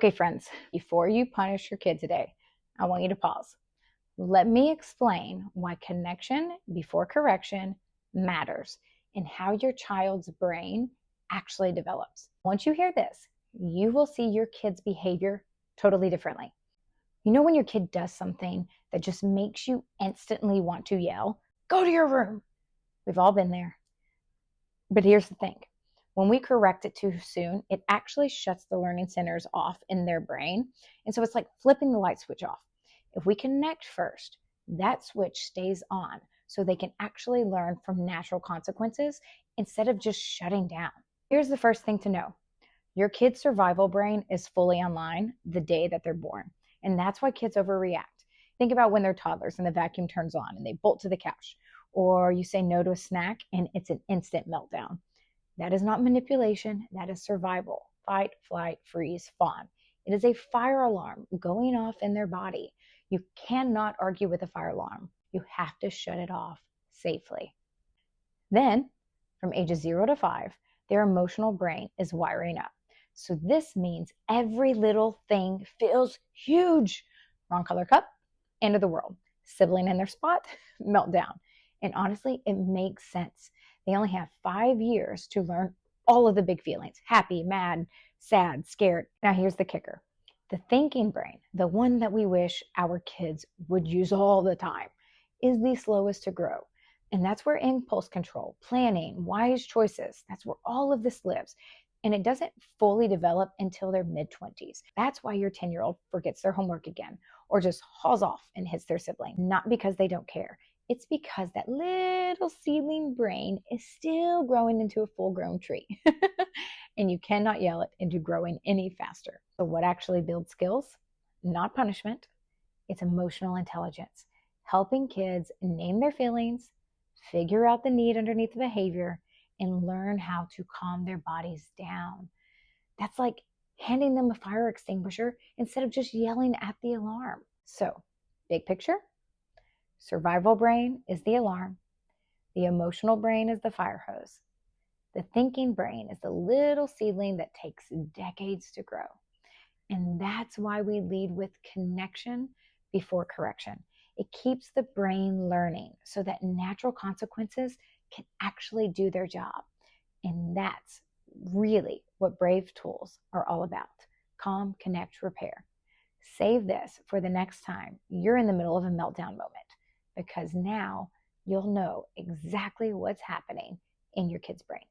Okay, friends, before you punish your kid today, I want you to pause. Let me explain why connection before correction matters and how your child's brain actually develops. Once you hear this, you will see your kid's behavior totally differently. You know, when your kid does something that just makes you instantly want to yell, "Go to your room." We've all been there. But here's the thing. When we correct it too soon, it actually shuts the learning centers off in their brain. And so it's like flipping the light switch off. If we connect first, that switch stays on so they can actually learn from natural consequences instead of just shutting down. Here's the first thing to know. Your kid's survival brain is fully online the day that they're born. And that's why kids overreact. Think about when they're toddlers and the vacuum turns on and they bolt to the couch, or you say no to a snack and it's an instant meltdown. That is not manipulation, that is survival. Fight, flight, freeze, fawn. It is a fire alarm going off in their body. You cannot argue with a fire alarm. You have to shut it off safely. Then, from ages 0 to 5, their emotional brain is wiring up. So this means every little thing feels huge. Wrong color cup, end of the world. Sibling in their spot, meltdown. And honestly, it makes sense. They only have 5 years to learn all of the big feelings: happy, mad, sad, scared. Now, here's the kicker. The thinking brain, the one that we wish our kids would use all the time, is the slowest to grow. And that's where impulse control, planning, wise choices, that's where all of this lives. And it doesn't fully develop until their mid-20s. That's why your 10-year-old forgets their homework again or just hauls off and hits their sibling. Not because they don't care. It's because that little seedling brain is still growing into a full-grown tree. And you cannot yell it into growing any faster. So what actually builds skills? Not punishment. It's emotional intelligence. Helping kids name their feelings, figure out the need underneath the behavior, and learn how to calm their bodies down. That's like handing them a fire extinguisher instead of just yelling at the alarm. So, big picture, survival brain is the alarm. The emotional brain is the fire hose. The thinking brain is the little seedling that takes decades to grow. And that's why we lead with connection before correction. It keeps the brain learning so that natural consequences can actually do their job. And that's really what Brave Tools are all about. Calm, connect, repair. Save this for the next time you're in the middle of a meltdown moment, because now you'll know exactly what's happening in your kid's brain.